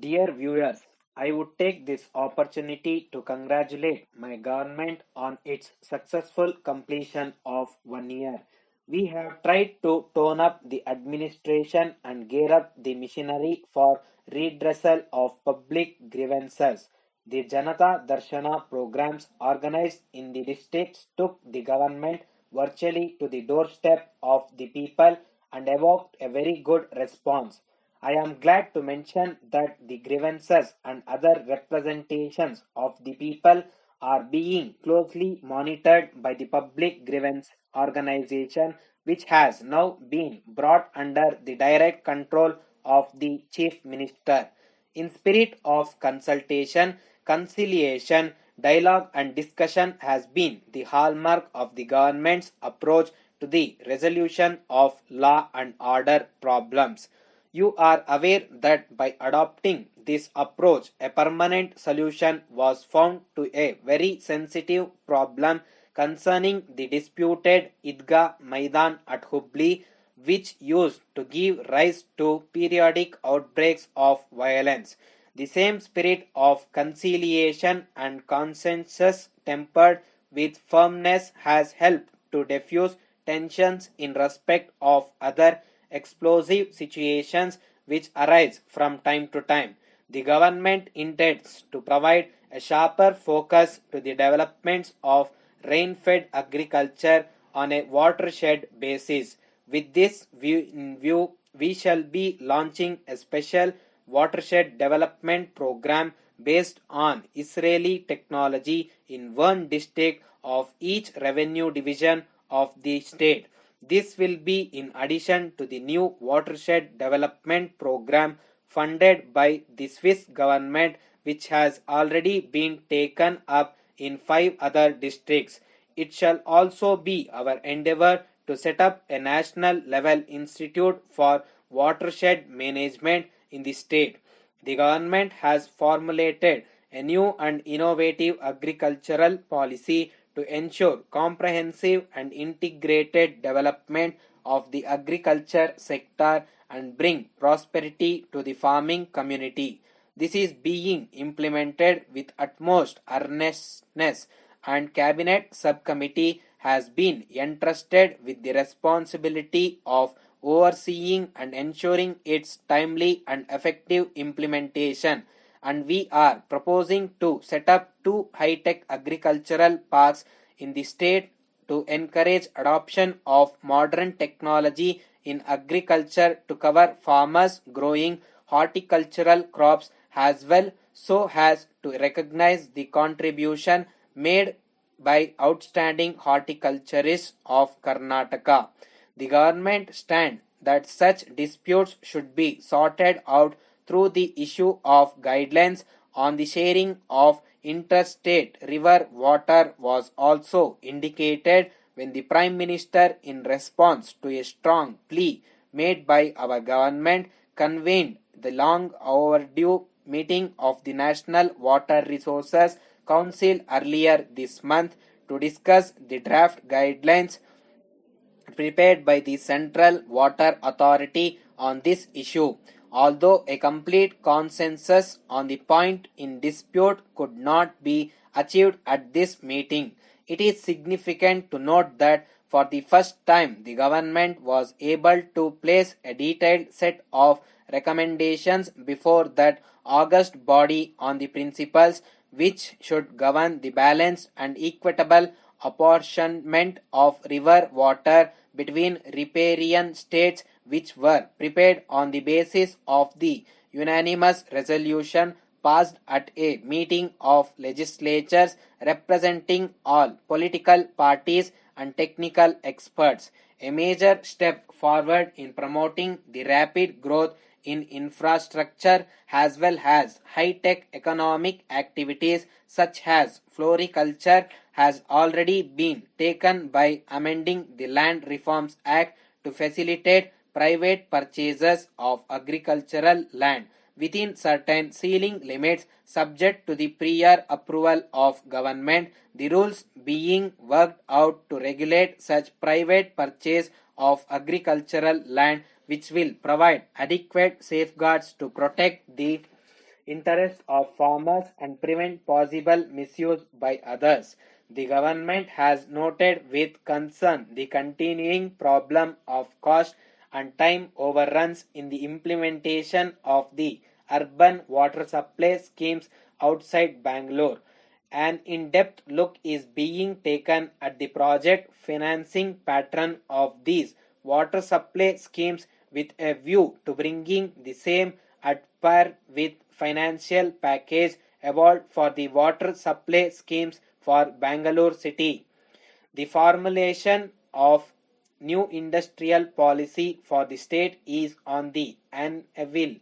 Dear viewers, I would take this opportunity to congratulate my government on its successful completion of 1 year. We have tried to tone up the administration and gear up the machinery for redressal of public grievances. The Janata Darshana programs organized in the districts took the government virtually to the doorstep of the people and evoked a very good response. I am glad to mention that the grievances and other representations of the people are being closely monitored by the Public Grievance Organization, which has now been brought under the direct control of the Chief Minister. In spirit of consultation, conciliation, dialogue and discussion has been the hallmark of the government's approach to the resolution of law and order problems. You are aware that by adopting this approach, a permanent solution was found to a very sensitive problem concerning the disputed Idgah Maidan at Hubli, which used to give rise to periodic outbreaks of violence. The same spirit of conciliation and consensus tempered with firmness has helped to diffuse tensions in respect of other explosive situations which arise from time to time. The government intends to provide a sharper focus to the developments of rain-fed agriculture on a watershed basis. With this view in view, we shall be launching a special watershed development program based on Israeli technology in one district of each revenue division of the state. This will be in addition to the new watershed development program funded by the Swiss government, which has already been taken up in 5 other districts. It shall also be our endeavor to set up a national level institute for watershed management in the state. The government has formulated a new and innovative agricultural policy to ensure comprehensive and integrated development of the agriculture sector and bring prosperity to the farming community. This is being implemented with utmost earnestness, and Cabinet Subcommittee has been entrusted with the responsibility of overseeing and ensuring its timely and effective implementation, and we are proposing to set up 2 high-tech agricultural parks in the state to encourage adoption of modern technology in agriculture to cover farmers growing horticultural crops as well so as to recognize the contribution made by outstanding horticulturists of Karnataka. The government stands that such disputes should be sorted out through the issue of guidelines on the sharing of interstate river water was also indicated when the Prime Minister, in response to a strong plea made by our government, convened the long overdue meeting of the National Water Resources Council earlier this month to discuss the draft guidelines prepared by the Central Water Authority on this issue. Although a complete consensus on the point in dispute could not be achieved at this meeting, it is significant to note that for the first time the government was able to place a detailed set of recommendations before that august body on the principles which should govern the balanced and equitable apportionment of river water between riparian states, which were prepared on the basis of the unanimous resolution passed at a meeting of legislatures representing all political parties and technical experts, a major step forward in promoting the rapid growth in infrastructure as well as high-tech economic activities such as floriculture has already been taken by amending the Land Reforms Act to facilitate private purchases of agricultural land within certain ceiling limits subject to the prior approval of government, the rules being worked out to regulate such private purchase of agricultural land which will provide adequate safeguards to protect the interest of farmers and prevent possible misuse by others. The government has noted with concern the continuing problem of cost and time overruns in the implementation of the urban water supply schemes outside Bangalore. An in-depth look is being taken at the project financing pattern of these water supply schemes with a view to bringing the same at par with financial package evolved for the water supply schemes for Bangalore city. The formulation of new industrial policy for the state is on the anvil.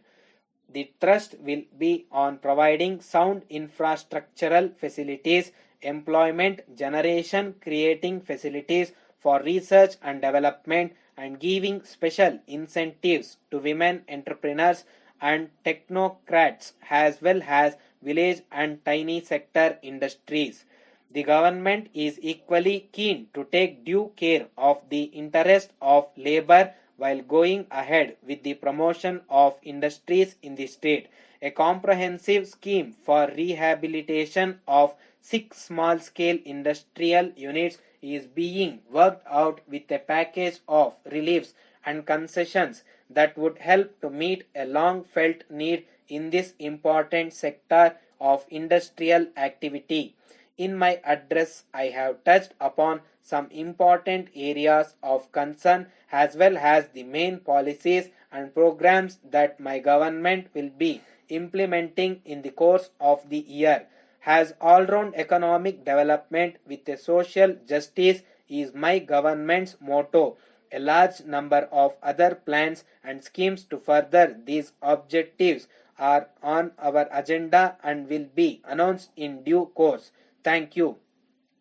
The thrust will be on providing sound infrastructural facilities, employment generation, creating facilities for research and development, and giving special incentives to women entrepreneurs and technocrats as well as village and tiny sector industries. The government is equally keen to take due care of the interest of labor while going ahead with the promotion of industries in the state. A comprehensive scheme for rehabilitation of 6 small-scale industrial units is being worked out with a package of reliefs and concessions that would help to meet a long-felt need in this important sector of industrial activity. In my address, I have touched upon some important areas of concern as well as the main policies and programs that my government will be implementing in the course of the year. As all-round economic development with a social justice is my government's motto. A large number of other plans and schemes to further these objectives are on our agenda and will be announced in due course. Thank you.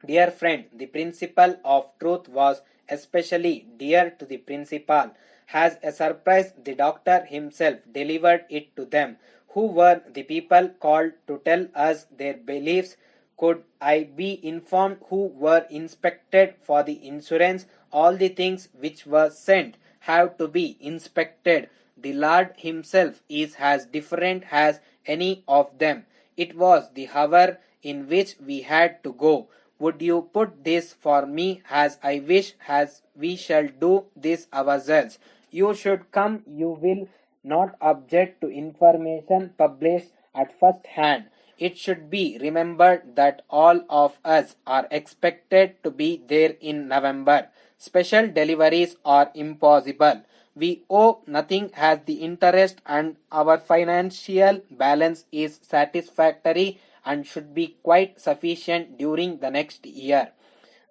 Dear friend, the principle of truth was especially dear to the principal. As a surprise, the doctor himself delivered it to them. Who were the people called to tell us their beliefs? Could I be informed who were inspected for the insurance? All the things which were sent have to be inspected. The Lord himself is as different as any of them. It was the hour in which we had to go. Would you put this for me as I wish, as we shall do this ourselves? You should come, you will not object to information published at first hand. It should be remembered that all of us are expected to be there in November. Special deliveries are impossible. We owe nothing as the interest and our financial balance is satisfactory and should be quite sufficient during the next year.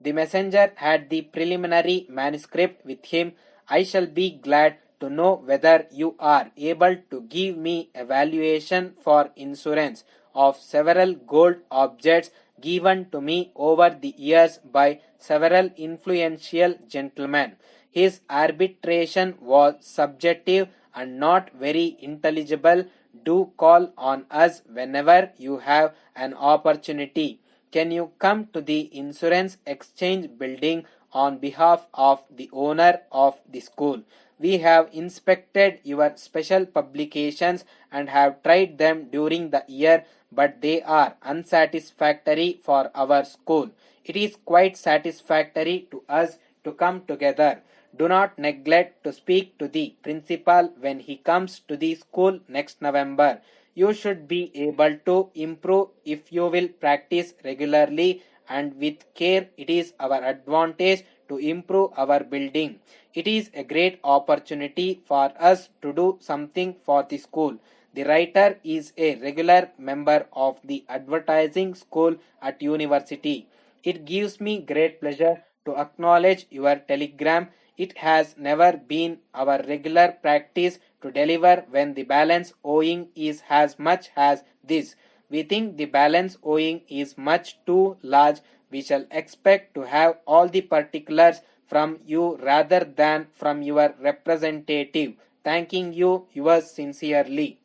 The messenger had the preliminary manuscript with him. I shall be glad to know whether you are able to give me a valuation for insurance of several gold objects given to me over the years by several influential gentlemen. His arbitration was subjective and not very intelligible. Do call on us whenever you have an opportunity. Can you come to the Insurance Exchange building on behalf of the owner of the school? We have inspected your special publications and have tried them during the year, but they are unsatisfactory for our school. It is quite satisfactory to us to come together. Do not neglect to speak to the principal when he comes to the school next November. You should be able to improve if you will practice regularly and with care. It is our advantage to improve our building. It is a great opportunity for us to do something for the school. The writer is a regular member of the advertising school at university. It gives me great pleasure to acknowledge your telegram. It has never been our regular practice to deliver when the balance owing is as much as this. We think the balance owing is much too large. We shall expect to have all the particulars from you rather than from your representative. Thanking you, yours sincerely.